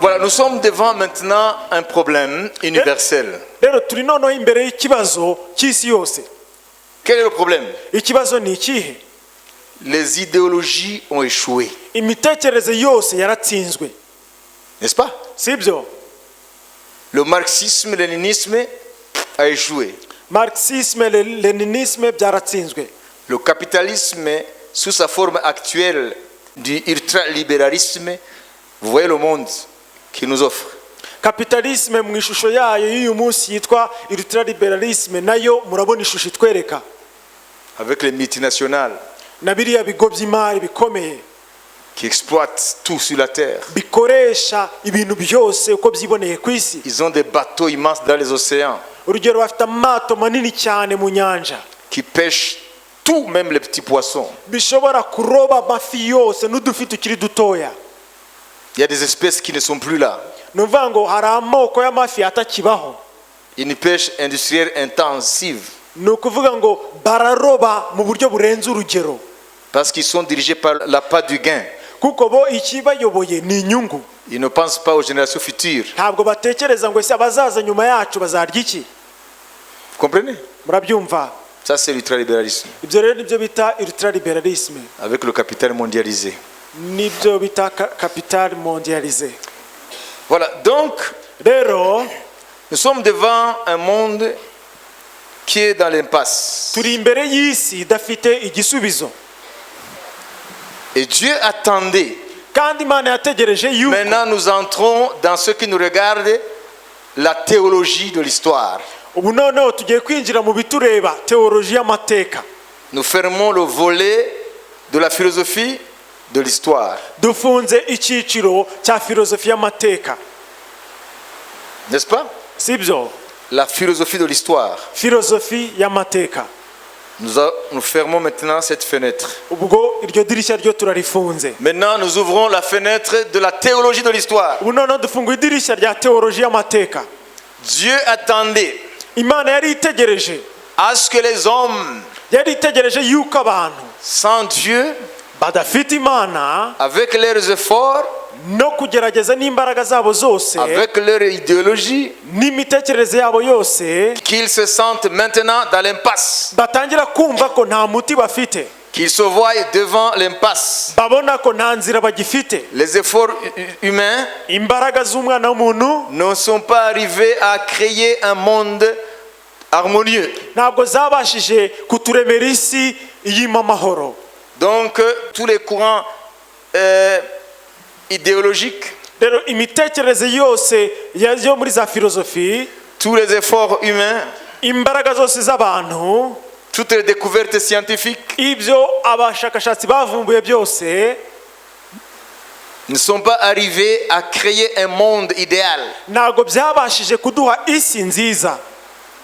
Voilà, nous sommes devant maintenant un problème universel. rero turi noneho imbere y'ikibazo cy'isi yose. Quel est le problème? Ikibazo ni ikihe? Les idéologies ont échoué. Imitekerereze yose yaratsinzwe, N'est-ce pas? sibyo? Le marxisme, le léninisme a échoué. Marxisme, leninisme byaratsinzwe. Le capitalisme, sous sa forme actuelle du ultralibéralisme, vous voyez le monde qu'il nous offre. Kapitalisme mu ishusho yayo y'uyu munsi yitwa ultraliberalisme, nayo murabona ishusho itwereka. Avec les multinationales Na biriya bigo by'imari bikomeye qui exploitent tout sur la terre. bikoresha ibintu byose uko byiboneye ku isi. Ils ont des bateaux immenses dans les océans Urugero bafite amato manini cyane mu nyanja qui pêchent tout, même les petits poissons. bishobora kuroba amafi yose n'udufi tukiri dutoya. Il y a des espèces qui ne sont plus là. Nuvuga ngo hari amoko y'amafi atakibaho. Une pêche industrielle intensive Ni ukuvuga ngo bararoba mu buryo burenze urugero, parce qu'ils sont dirigés par l'appât du gain. kuko bo ikibayoboye ni inyungu. Ils ne pensent pas aux générations futures. Ntabwo batekereza ngo ese abazaza nyuma yacu bazarya iki. Vous comprenez? Murabyumva? Ça, c'est l'ultralibéralisme Ibyo rero nibyo bita ultraliberalisme, avec le capital mondialisé. nibyo bita capital mondialisé. Voilà, donc Rero nous sommes devant un monde qui est dans l'impasse. turi imbere y'isi idafite igisubizo, Et Dieu attendait. kandi Imana yategereje yuko Maintenant, nous entrons dans ce qui nous regarde, la théologie de l'histoire. ubu noneho tugiye kwinjira mu bitureba teoloji y'amateka. Nous fermons le volet de la philosophie de l'histoire. Dufunze icyiciro cya filozofi y'amateka, N'est-ce pas? sibyo? La philosophie de l'histoire. Filozofi y'amateka. Nous fermons maintenant cette fenêtre. Ubwo iryo dirishya ryo turarifunze. Maintenant, nous ouvrons la fenêtre de la théologie de l'histoire. Ubu noneho dufunguye idirishya rya teoloji y'amateka. Dieu attendait Imana yari itegereje, à ce que les hommes yari itegereje yuko abantu sans Dieu, badafite Imana avec leurs efforts, no kugerageza n'imbaraga zabo zose avec leur idéologie, n'imitekerereze yabo yose, qu'ils se sentent maintenant dans l'impasse, batangira kumva ko nta muti bafite, qu'ils se voient devant l'impasse. babona ko nta nzira bagifite. Les efforts humains Imbaraga z'umwana w'umuntu ne sont pas arrivés à créer un monde harmonieux. ntabwo zabashije kuturemera isi y'ima amahoro. Donc, tous les courants idéologiques, Rero imitekerereze yose yo muri za filozofi, tous les efforts humains, imbaraga zose z'abantu, toutes les découvertes scientifiques ibyo abashakashatsi bavumbuye byose ne sont pas arrivés à créer un monde idéal. ntabwo byabashije kuduha isi nziza.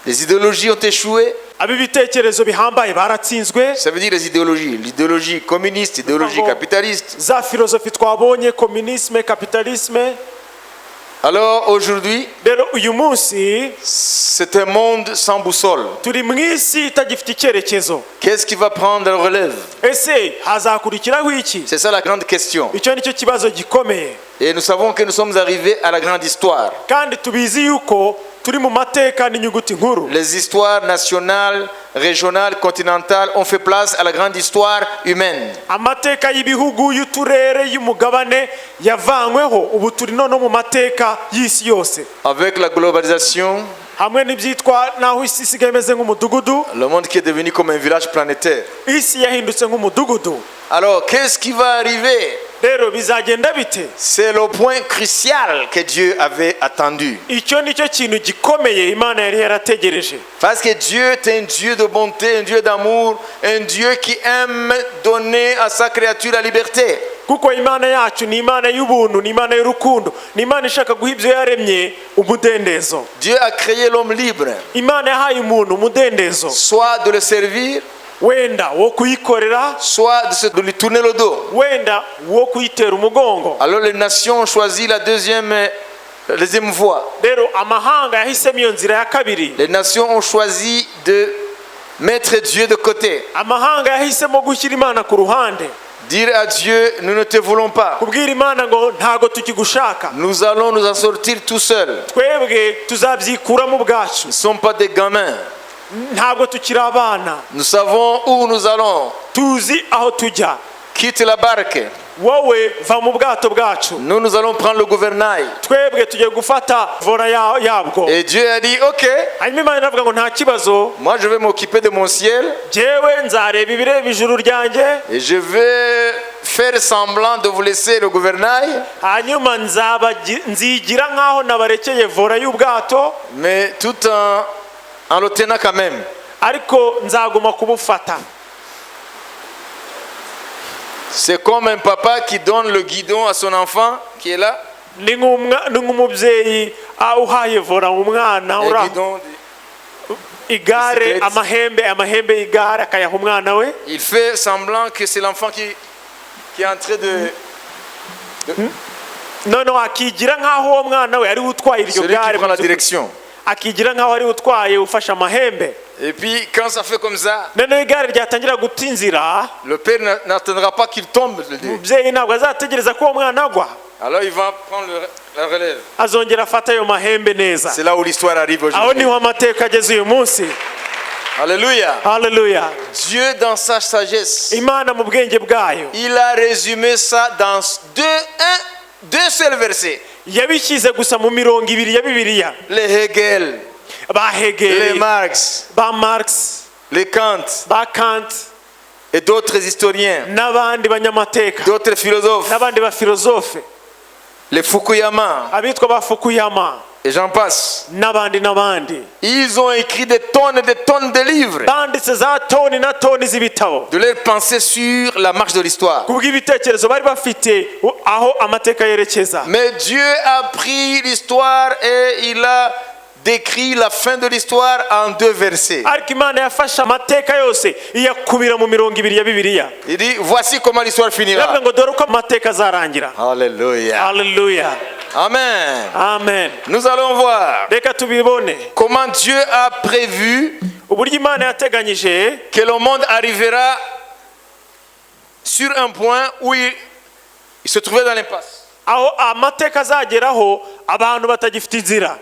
Les idéologies ont échoué. Ab'ibitekerezo bihambaye baratsinzwe. Ça veut dire les idéologies. L'idéologie communiste, l'idéologie capitaliste. Za filozofi twabonye, communisme, capitalisme. Alors aujourd'hui, Rero uyu munsi c'est un monde sans boussole. turi mu isi itagifite icyerekezo. Qu'est-ce qui va prendre le relève? Ese hazakurikiraho iki? C'est ça la grande question. Icyo nicyo kibazo gikomeye. Et nous savons que nous sommes arrivés à la grande histoire. Kandi tubizi yuko turi mu mateka n'inyuguti nkuru. Les histoires nationales, régionales, continentales ont fait place à la grande histoire humaine. Amateka y'ibihugu y'uturere y'umugabane yavanyweho, ubu turi noneho mu mateka y'isi yose. Avec la globalisation, Hamwe n'ibyitwa naho isi isigaye imeze nk'umudugudu, le monde qui est devenu comme un village planétaire. isi yahindutse nk'umudugudu. Alors, qu'est-ce qui va arriver? Rero bizagenda bite? C'est le point crucial que Dieu avait attendu. Icyo nicyo kintu gikomeye Imana yari yarategereje. Parce que Dieu est un Dieu de bonté, un Dieu d'amour, un Dieu qui aime donner à sa créature la liberté. Kuko Imana yacu ni Imana y'ubuntu, ni Imana y'urukundo, ni Imana ishaka guha ibyo yaremye umudendezo. Dieu a créé l'homme libre, Imana yahaye umuntu umudendezo, soit de le servir, wenda wo kuyikorera, soit de lui tourner le dos. wenda wo kuyitera umugongo. Alors les nations ont choisi la deuxième voie. Rero amahanga yahisemo iyo nzira ya kabiri. Les nations ont choisi de mettre Dieu de côté, Amahanga yahisemo gushyira Imana ku ruhande, Dire à Dieu, nous ne te voulons pas. kubwira imana ngo ntago tukigushaka, Nous allons nous en sortir tout seuls. twebwe tuzabyikuramo ubwacu, Nous ne sommes pas des gamins. ntabwo tukiri abana, Nous savons où nous allons. tuzi aho tujya. Quitte la barque. Wowe va mu bwato bwacu, Nous allons prendre le gouvernail. twebwe tugiye gufata vora yabwo. Et Dieu a dit, ok, Hanyuma imana iravuga ngo nta kibazo, moi je vais m'occuper de mon ciel jyewe nzareba ibireba ijuru ryanjye, et je vais faire semblant de vous laisser le gouvernail, hanyuma nzigira nk'aho nabarekeye vora y'ubwato, mais tout en le tenant quand même. ariko nzaguma kubufata. C'est comme un papa qui donne le guidon à son enfant qui est là. Ni nk'umubyeyi uhaye vora umwana, Un guidon. igare, Bicyclette. amahembe y'igare akayaha umwana we, Il fait semblant que c'est l'enfant qui est en train de... noneho akigira nk'aho uwo mwana we ari we utwaye iryo Celui qui gare, prend la direction. akigira nk'aho ari we utwaye ufashe amahembe. Et puis quand ça fait comme ça, Noneho igare ryatangira guta inzira, le père n'attendra pas qu'il tombe. umubyeyi ntabwo azategereza ko uwo mwana agwa, Alors il va prendre la relève. azongera afata ayo mahembe neza. C'est là où l'histoire arrive Aho aujourd'hui. niho amateka ageze uyu munsi. Alléluia. Haleluya. Dieu dans sa sagesse, Imana mu bwenge bwayo il a résumé ça dans deux seuls versets. yabishyize gusa mu mirongo ibiri ya Bibiliya. Les Hegel, Ba les Hegel, Marx, ba Marx, les Kant ba Kant et d'autres historiens, n'abandi banyamateka, d'autres philosophes, n'abandi ba filozofe, les Fukuyama, abitwa ba Fukuyama, et j'en passe. n'abandi. Ils ont écrit des tonnes et des tonnes de livres Banditse za toni na toni z'ibitabo de leurs pensées sur la marche de l'histoire. kubw'ibitekerezo bari bafite aho amateka yerekeza. Mais Dieu a pris l'histoire et il a décrit la fin de l'histoire en deux versets. Ariko Imana yafashe amateka yose iyakubira mu mirongo ibiri ya Bibiliya. Il dit, voici comment l'histoire finira. Yavuga ngo dore uko amateka azarangira. Alléluia. Haleluya. Amen. Amen. Nous allons voir Reka tubibone comment Dieu a prévu uburyo Imana yateganyije que le monde arrivera sur un point où il se trouvait dans l'impasse. aho amateka azageraho abantu batagifite inzira,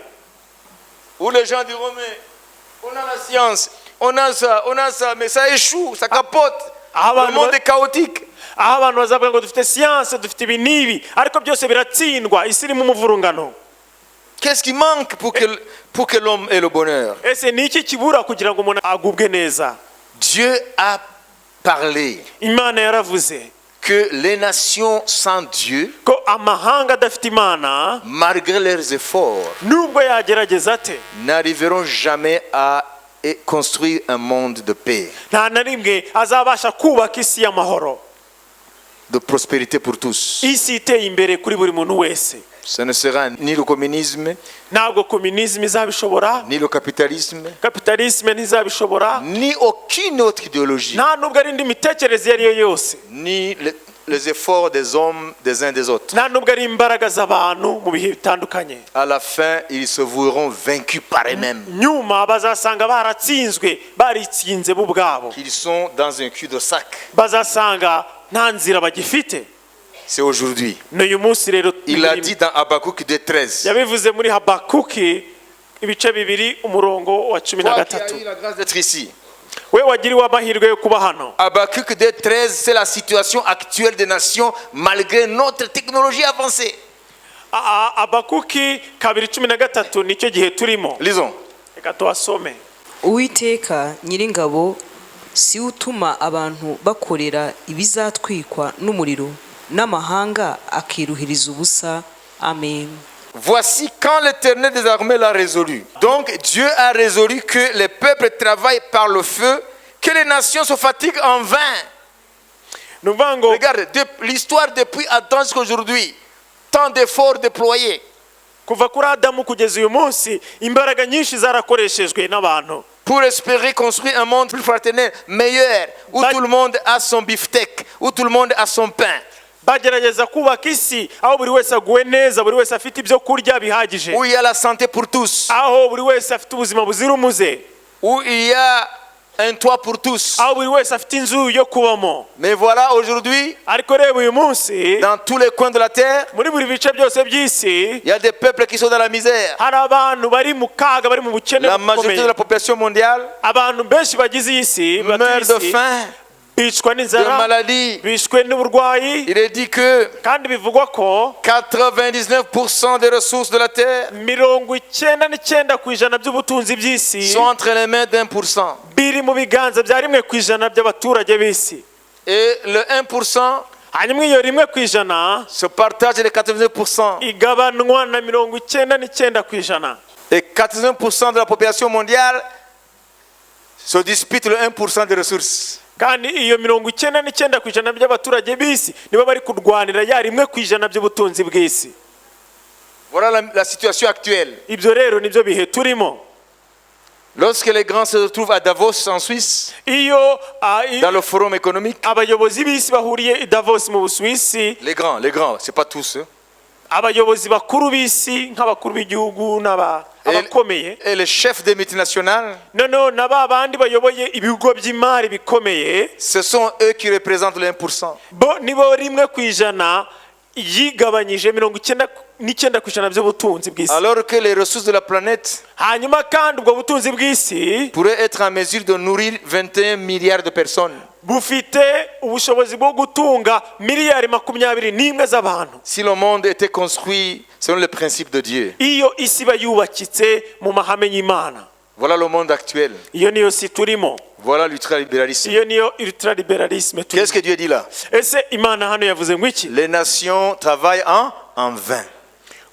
Où les gens diront, mais on a la science, on a ça, mais ça échoue, ça capote. Le monde est chaotique. aho abantu bazavuga ngo dufite siyanse, dufite ibi n'ibi, ariko byose biratsindwa, isi irimo umuvurungano. Qu'est-ce qui manque pour que l'homme ait le bonheur? Ese ni iki kibura kugira ngo umuntu agubwe neza? Dieu a parlé Imana yaravuze que les nations sans Dieu, ko amahanga adafite Imana, malgré leurs efforts, nubwo yagerageza ate, n'arriveront jamais à construire un monde de paix, nta na rimwe azabasha kubaka isi y'amahoro, de prospérité pour tous. isi iteye imbere kuri buri muntu wese. Ce ne sera ni le communisme, Ntabwo komunisme izabishobora, ni le capitalisme, kapitalisme ntizabishobora, ni aucune autre idéologie, nta nubwo ari indi mitekerereze iyo ari yo yose, ni les efforts des hommes des uns des autres. nta nubwo ari imbaraga z'abantu mu bihe bitandukanye. À la fin, ils se verront vaincus par eux-mêmes. Nyuma bazasanga baratsinzwe, baritsinze bo ubwabo, Qu'ils sont dans un cul-de-sac. bazasanga nta nzira bagifite. C'est aujourd'hui. N'uyu munsi rero Il a dit dans Habakkuk 2:13. yabivuze muri Habakuki ibice bibiri umurongo wa 13. Toi qui as eu la grâce d'être ici. We wagiriwe amahirwe yo kuba hano. Habakkuk 2:13, c'est la situation actuelle des nations malgré notre technologie avancée. Habakuki 2:13 nicyo gihe turimo. Lisons. Reka tuhasome. Uwiteka nyiringabo si utuma abantu bakorera ibizatwikwa n'umuriro n'amahanga akiruhiriza ubusa. Amen. Voici quand l'Éternel des armées l'a résolu. Donc Dieu a résolu que les peuples travaillent par le feu, que les nations se fatiguent en vain. Regarde, l'histoire depuis Adam jusqu'à aujourd'hui, tant d'efforts déployés. Kuva kuri Adamu kugeza uyu munsi imbaraga nyinshi zarakoreshejwe n'abantu pour espérer construire un monde plus fraternel, meilleur, où tout le monde a son beefsteak, où tout le monde a son pain. Bagerageza kubaka isi aho buri wese aguwe neza, buri wese afite ibyo kurya bihagije, où il y a la santé pour tous, aho buri wese afite ubuzima buzira umuze, où il y a un toit pour tous. aho buri wese afite inzu yo kubamo. Mais voilà, aujourd'hui, Ariko reba uyu munsi dans tous les coins de la terre, muri buri bice byose by'isi il y a des peuples qui sont dans la misère. hari abantu bari mu kaga, bari mu bukene La majorité de bukomeye. la population mondiale Abantu benshi bagize iyi si batuye meurt de isi faim, bicwa de n'inzara, maladie. bishwe n'uburwayi, Il est dit que kandi bivugwa ko 99% des ressources de la terre 99% by'ubutunzi by'isi sont entre les mains d'1%. biri mu biganza bya 1% by'abaturage b'isi. Et le 1% hanyuma iyo 1% se partage les 99%. igabanwa na 99%. Et 80% de la population mondiale se dispute le 1% des ressources. Kandi iyo 99% by'abaturage b'isi nibo bari kurwanira ya 1% by'ubutunzi bw'isi. Voilà la situation actuelle. Ibyo rero nibyo bihe turimo. Lorsque les grands se retrouvent à Davos en Suisse, Iyo dans le forum économique, abayobozi b'isi bahuriye i Davos mu Busuwisi, les grands, c'est pas tous, hein. abayobozi bakuru b'isi nk'abakuru b'igihugu abakomeye, Et les chefs des multinationales, noneho na ba bandi bayoboye ibigo by'imari bikomeye, ce sont eux qui représentent le 1%. bo nibo 1% yigabanyije 99% by'ubutunzi bw'isi. Alors que les ressources de la planète Hanyuma kandi ubwo butunzi bw'isi pourraient être en mesure de nourrir 21 milliards de personnes bufite ubushobozi bwo gutunga miliyari 21 z'abantu, si le monde était construit selon les principes de Dieu. iyo isi iba yubakitse mu mahame y'Imana. Voilà le monde actuel. Iyo niyo si turimo, Voilà l'ultralibéralisme. iyo niyo ultraliberalisme turimo. Qu'est-ce que Dieu dit là? Ese Imana hano yavuze ngo iki? Les nations travaillent en vain.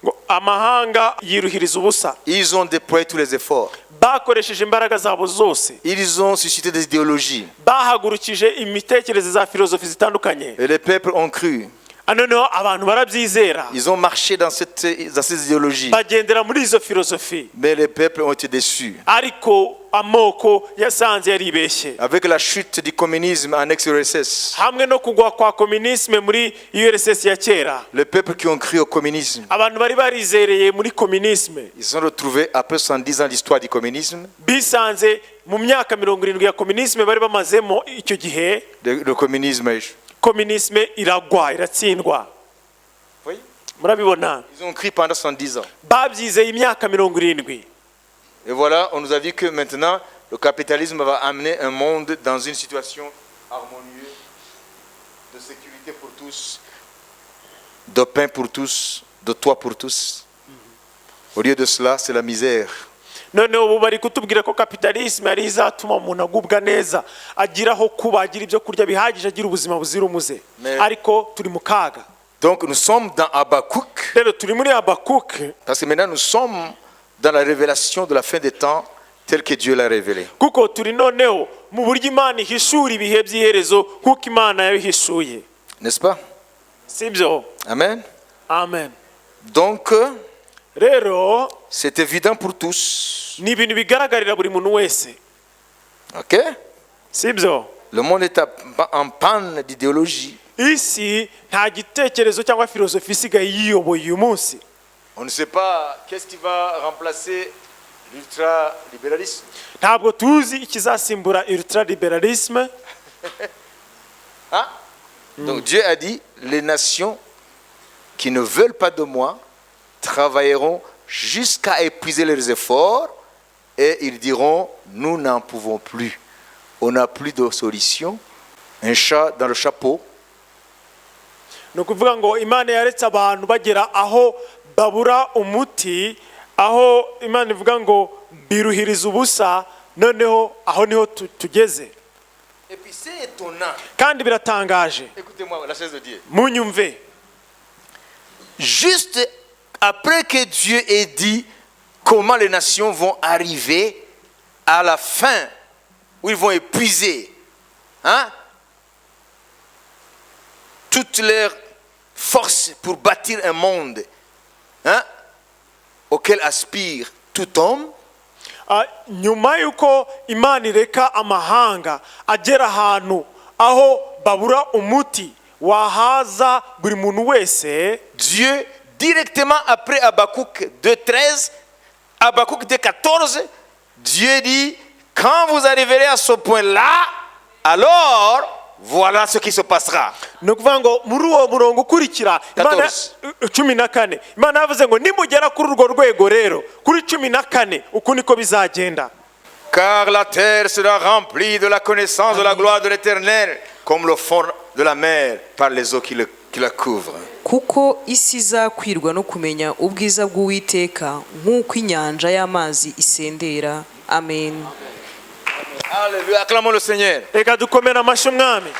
Ngo amahanga yiruhiriza ubusa, Ils ont déployé tous les efforts. bakoresheje imbaraga zabo zose, Ils ont suscité des idéologies. bahagurukije imitekerereze za filozofi zitandukanye, Et les peuples ont cru. noneho abantu barabyizera, Ils ont marché dans ces idéologies. bagendera muri izo filozofi, Mais les peuples ont été déçus. ariko amoko yasanze yaribeshye. Avec la chute du communisme en ex-URSS, Hamwe no kugwa kwa komunisme muri URSS ya kera, les peuples qui ont cru au communisme, abantu bari barizereye muri komunisme ils se sont retrouvés après 70 ans d'histoire du communisme. bisanze mu myaka 70 ya komunisme bari bamazemo icyo gihe, Le communisme, komunisme iragwa, iratsindwa. oui, Murabibona, ils ont cru pendant 70 ans. babyizeye imyaka 70. Et voilà, on nous a dit que maintenant, le capitalisme va amener un monde dans une situation harmonieuse, de sécurité pour tous, de pain pour tous, de toit pour tous. Au lieu de cela, c'est la misère. Noneho ubu bari kutubwira ko kapitalisme ari izatuma umuntu agubwa neza, agira aho kuba, agira ibyo kurya bihagije, agira ubuzima buzira umuze. Ariko turi mu kaga. Donc nous sommes dans Habakkuk, Rero turi muri Habakuk, parce que maintenant nous sommes dans la révélation de la fin des temps, telle que Dieu l'a révélée. kuko turi noneho mu buryo Imana ihishura ibihe by'iherezo nk'uko Imana yabihishuye. N'est-ce pas? Sibyo? Amen. Amen. Donc, Rero c'est évident pour tous. ni ibintu bigaragarira buri muntu wese. Ok? Sibyo? Le monde est en panne d'idéologie. Isi nta gitekerezo cyangwa filozofi isigaye yiyoboye uyu munsi. On ne sait pas qu'est-ce qui va remplacer l'ultralibéralisme. Ntabwo tuzi ikizasimbura ultraliberalisme. Hein? Donc Dieu a dit, les nations qui ne veulent pas de moi travailleront jusqu'à épuiser leurs efforts et ils diront, nous n'en pouvons plus. On n'a plus de solution. Un chat dans le chapeau. Ni ukuvuga ngo Imana yaretse abantu bagera aho babura umuti, aho Imana ivuga ngo biruhiriza ubusa, noneho aho niho tugeze. Et puis c'est étonnant. Kandi biratangaje. Écoutez-moi, la chaise de Dieu. Munyumve. Juste après que Dieu ait dit comment les nations vont arriver à la fin, où ils vont épuiser, hein, toutes leurs forces pour bâtir un monde, hein, auquel aspire tout homme. Nyuma yuko Imana ireka amahanga agera ahantu aho babura umuti wahaza buri muntu wese, Dieu directement après Habakkuk 2:13, Habakkuk 2:14, Dieu dit Quand vous arriverez à ce point-là, alors voilà ce qui se passera. ni ukuvuga ngo muri uwo murongo ukurikira Imana 14 Imana yavuze ngo nimugera kuri urwo rwego rero kuri 14 uku niko bizagenda. Car la terre sera remplie de la connaissance de la gloire de l'Éternel, comme le fond de la mer par les eaux qui la couvrent. kuko isi izakwirwa no kumenya ubwiza bw'Uwiteka nk'uko inyanja y'amazi isendera. Amen. Alléluia, acclamons le Seigneur. Reka dukomere amashyi umwami.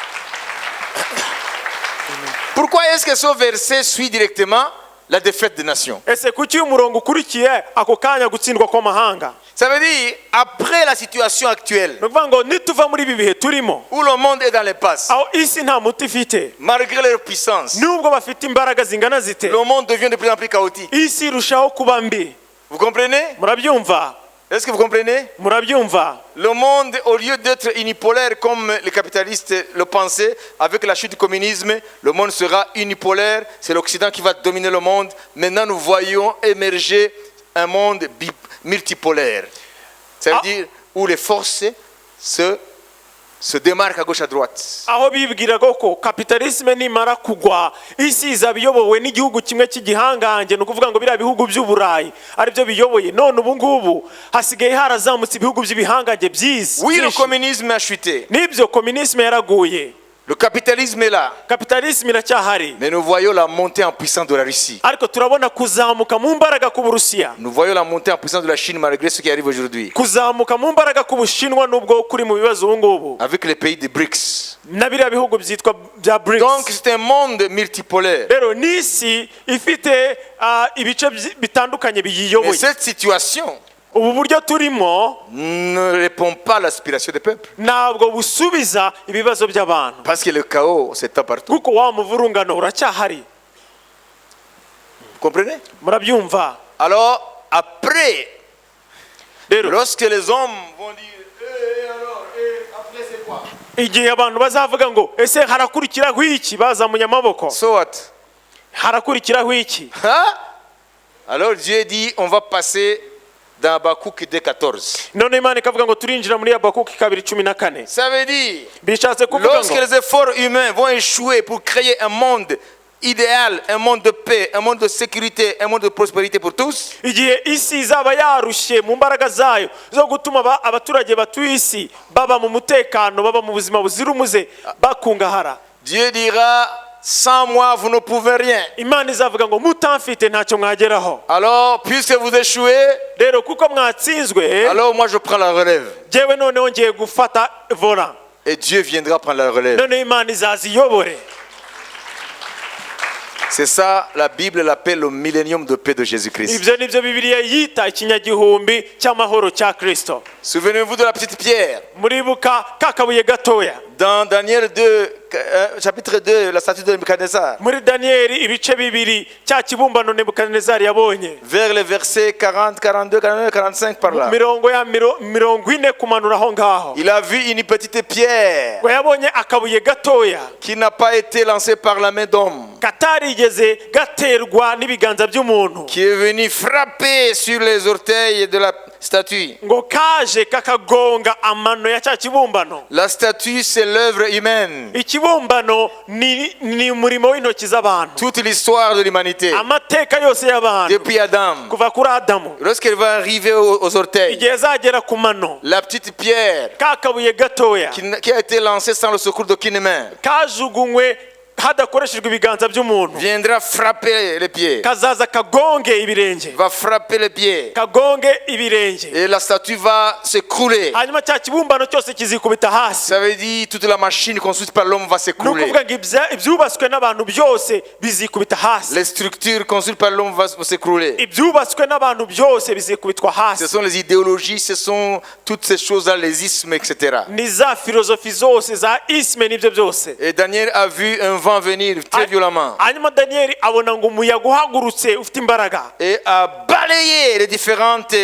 Pourquoi est-ce que ce verset suit directement la défaite des nations? Ese kuki uyu murongo ukurikiye ako kanya gutsindwa kw'amahanga? Ça veut dire, après la situation actuelle, ni ukuvuga ngo nituva muri ibi bihe turimo où le monde est dans l'impasse, aho isi nta muti ifite, malgré leur puissance, nubwo bafite imbaraga zingana zite, le monde devient de plus en plus chaotique. isi irushaho kuba mbi. Vous comprenez? Murabyumva? Est-ce que vous comprenez? Murabyumva? Le monde, au lieu d'être unipolaire comme les capitalistes le pensaient, avec la chute du communisme, le monde sera unipolaire. C'est l'Occident qui va dominer le monde. Maintenant, nous voyons émerger un monde multipolaire. Ça veut dire où les forces se démarquent à gauche à droite. Aho bibwiraga ko kapitalisme nimara kugwa isi izaba iyobowe n'igihugu kimwe cy'igihangange, ni ukuvuga ngo biriya bihugu by'uburayi ari byo biyoboye. None ubu ngubu hasigaye harazamutse ibihugu by'ibihangange by'isi. Oui, le communisme a chuté. Nibyo communisme yaraguye, Le capitalisme est là. kapitalisme iracyahari, Mais nous voyons la montée en puissance de la Russie. ariko turabona kuzamuka mu mbaraga k'Uburusiya, Nous voyons la montée en puissance de la Chine malgré ce qui arrive aujourd'hui. kuzamuka mu mbaraga k'Ubushinwa nubwo kuri mu bibazo ubu ngubu, Avec les pays des BRICS. na biriya bihugu byitwa bya Donc BRICS. c'est un monde multipolaire. Rero n'isi ifite ibice bitandukanye Mais biyiyoboye. cette situation Ubu buryo turimo ne répond pas à l'aspiration des peuples. ntabwo busubiza ibibazo by'abantu, Parce que le chaos s'étend partout. kuko wa muvurungano uracyahari. Vous comprenez? Murabyumva? Alors, après, Rero lorsque les hommes vont dire, après c'est quoi? igihe abantu bazavuga ngo ese harakurikiraho iki, bazamuye amaboko, So what? harakurikiraho iki? Hein? Alors Dieu dit, on va passer dans Habakkuk 2:14. None Imana ikavuga ngo turinjira muri Habakuki 2:14. Ça veut dire, Bishatse kuvuga lorsque ngo les efforts humains vont échouer pour créer un monde idéal, un monde de paix, un monde de sécurité, un monde de prospérité pour tous, igihe isi izaba yarushye mu mbaraga zayo zo gutuma abaturage batuye isi baba mu mutekano, baba mu buzima buzira umuze, bakungahara, Dieu dira, sans moi vous ne pouvez rien. Imana izavuga ngo mutamfite ntacyo mwageraho. Alors, puisque vous échouez, Rero kuko mwatsinzwe, alors moi je prends la relève. jewe noneho ngiye gufata vola, Et Dieu viendra prendre la relève. noneho Imana izaza iyobore. C'est ça, la Bible l'appelle le millénium de paix de Jésus-Christ. Ibyo nibyo Bibiliya yita ikinyagihumbi cy'amahoro cya Kristo. Souvenez-vous de la petite pierre. Muribuka ka kabuye gatoya Dans Daniel 2, chapitre 2, la statue de Nebuchadnezzar. muri Daniyeli ibice bibiri cya kibumbano Nebukadinezari yabonye, Vers les versets 40, 42, 49, 45 par là. mirongo ya mirongo ine kumanura aho ngaho, Il a vu une petite pierre ngo yabonye akabuye gatoya qui n'a pas été lancée par la main d'homme, katarigeze gaterwa n'ibiganza by'umuntu, qui est venu frapper sur les orteils de la statue. ngo kaje kakagonga amano ya cya kibumbano. La statue, c'est l'œuvre humaine. Ikibumbano ni umurimo w'intoki z'abantu, Toute l'histoire de l'humanité, amateka yose y'abantu depuis Adam. kuva kuri Adamu. Lorsqu'elle va arriver aux orteils, Igihe azagera ku mano, la petite pierre ka kabuye gatoya qui a été lancée sans le secours d'aucune main kajugunywe hadakoreshejwe ibiganza by'umuntu, viendra frapper les pieds, kazaza kagonge ibirenge, va frapper les pieds, kagonge ibirenge, et la statue va s'écrouler. hanyuma cya kibumbano cyose kizikubita hasi. Ça veut dire toute la machine construite par l'homme va Ni s'écrouler. ukuvuga ngo ibyubatswe n'abantu byose bizikubita hasi, Les structures construites par l'homme vont s'écrouler. ibyubatswe n'abantu byose bizikubitwa Ce hasi. sont les idéologies, ce sont toutes ces choses-là, les ismes, etc. Ni za filozofi zose za isme n'ibyo byose. Et Daniel a vu un vent venir très violemment Hanyuma Daniyeli abona ngo umuyaga uhagurutse ufite imbaraga, et a balayé les différentes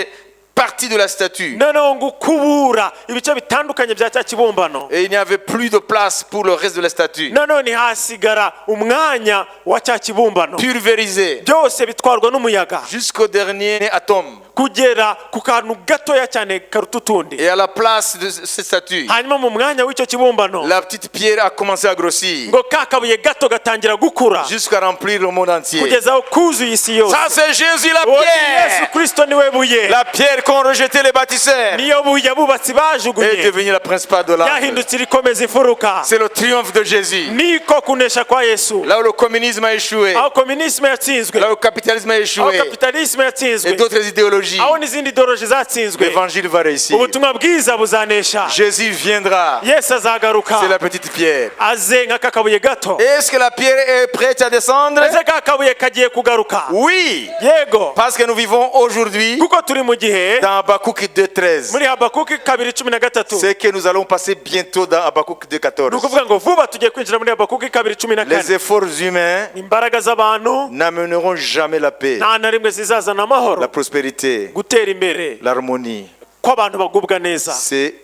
parties de la statue. noneho ngo ukubura ibice bitandukanye bya cya kibumbano, Et il n'y avait plus de place pour le reste de la statue. noneho ntihasigara umwanya wa cya kibumbano, Pulvérisé byose bitwarwa n'umuyaga jusqu'au dernier atome. kugera ku kantu gatoya cyane karuta utundi. Et à la place de cette statue, hanyuma mu mwanya w'icyo kibumbano la petite pierre a commencé à grossir ngo ka kabuye gato gatangira gukura jusqu'à remplir le monde entier. kugeza aho kuzuye isi yose. Ça c'est Jésus la Uwo ni Yesu pierre. Kristo niwe buye, La pierre qu'ont rejeté les bâtisseurs niyo buye abubatsi est bajugunye devenue la principale de l'âme. yahindutse irikomeza imfuruka. C'est le triomphe de Jésus. niko kunesha kwa Yesu, Là où le communisme a échoué, aho komunisme yatsinzwe, là où le capitalisme a aho échoué, kapitalisme et yatsinzwe, d'autres idéologies, aho n'izindi idoroji zatsinzwe, l'évangile va réussir. ubutumwa bwiza buzanesha. Jésus viendra. Yesu azagaruka C'est la petite pierre. aze nk'aka kabuye gato. Est-ce que la pierre est prête à descendre? ese ka kabuye kagiye kugaruka? Oui, Yego, parce que nous vivons aujourd'hui kuko turi mu gihe dans Habakkuk 2.13. muri Habakuki 2:13. C'est que nous allons passer bientôt dans Habakkuk ni 2.14. ukuvuga ngo vuba tugiye kwinjira muri Habakuki 2:14. Les efforts humains imbaraga z'abantu n'amèneront jamais la paix, nta na rimwe zizazana amahoro, la prospérité, gutera imbere l'harmonie. ko abantu bagubwa neza. C'est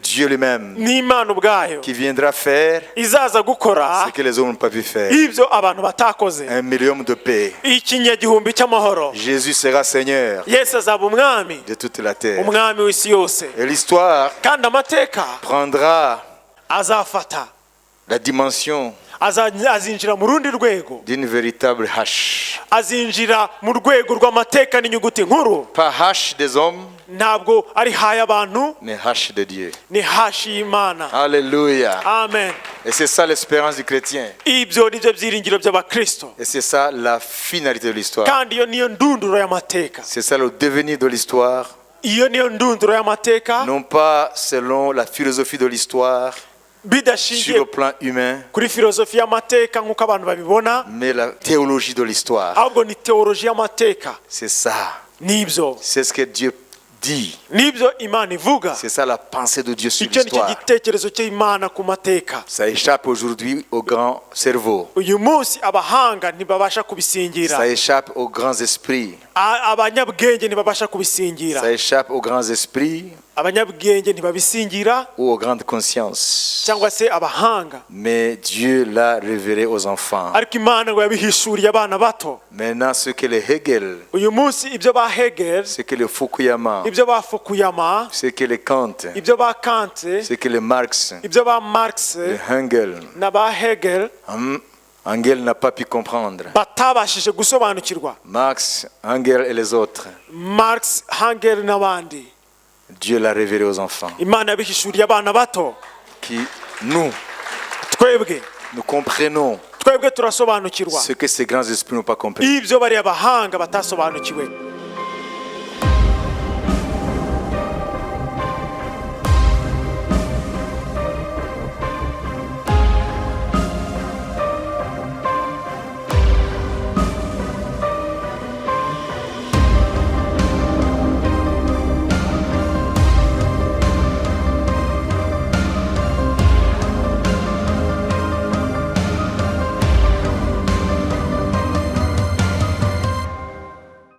Dieu lui-même ni Imana ubwayo qui viendra faire izaza gukora ce que les hommes n'ont pas pu faire. ibyo abantu batakoze. Un million de paix. ikinyagihumbi cy'amahoro. Jésus sera Seigneur Yesu azaba umwami, de toute la terre. umwami w'isi yose, Et l'histoire kandi amateka prendra azafata, la dimension azinjira mu rundi rwego, d'une véritable hache. azinjira mu rwego rw'amateka n'inyuguti nkuru. Pas hache des hommes, ntabwo ari hayi abantu, mais hache de Dieu. ni hashi y'Imana. Alléluia. Amen. Et c'est ça l'espérance du chrétien. ibyo ni byo byiringiro by'abakristo, Et c'est ça la finalité de l'histoire. kandi iyo niyo ndunduro y'amateka. C'est ça le devenir de l'histoire. iyo niyo ndunduro y'amateka, Non pas selon la philosophie de l'histoire, sur bidashingiye le plan humain, kuri filozofi y'amateka nk'uko abantu babibona, mais la théologie de l'histoire. ahubwo ni teoloji y'amateka. C'est ça. nibyo C'est ce que Dieu dit. nibyo Imana ivuga. C'est ça la pensée de Dieu sur icyo nicyo l'histoire. gitekerezo cy'Imana ku mateka. Ça échappe aujourd'hui au grand cerveau. uyu munsi abahanga ntibabasha kubisingira, Ça échappe aux grands esprits. abanyabwenge ntibabasha kubisingira, Ça échappe aux grands esprits abanyabwenge ntibabisingira ou aux grandes consciences. cyangwa se abahanga, Mais Dieu l'a révélé aux enfants. ariko Imana ngo yabihishuriye abana bato. Maintenant, ce que le Hegel, uyu munsi ibyo ba Hegel, ce que le Fukuyama, ibyo ba Fukuyama, ce que le Kant, ibyo ba Kant, ce que le Marx, ibyo ba Marx le Engel, na ba Hegel Engel n'a pas pu comprendre. batabashije gusobanukirwa. Marx, Engel et les autres, Marx, Hegel n'abandi, Dieu l'a révélé aux enfants. Imana yabihishuriye abana bato. Qui, nous comprenons twebwe turasobanukirwa ce que ces grands esprits n'ont pas compris. ibyo bari abahanga batasobanukiwe.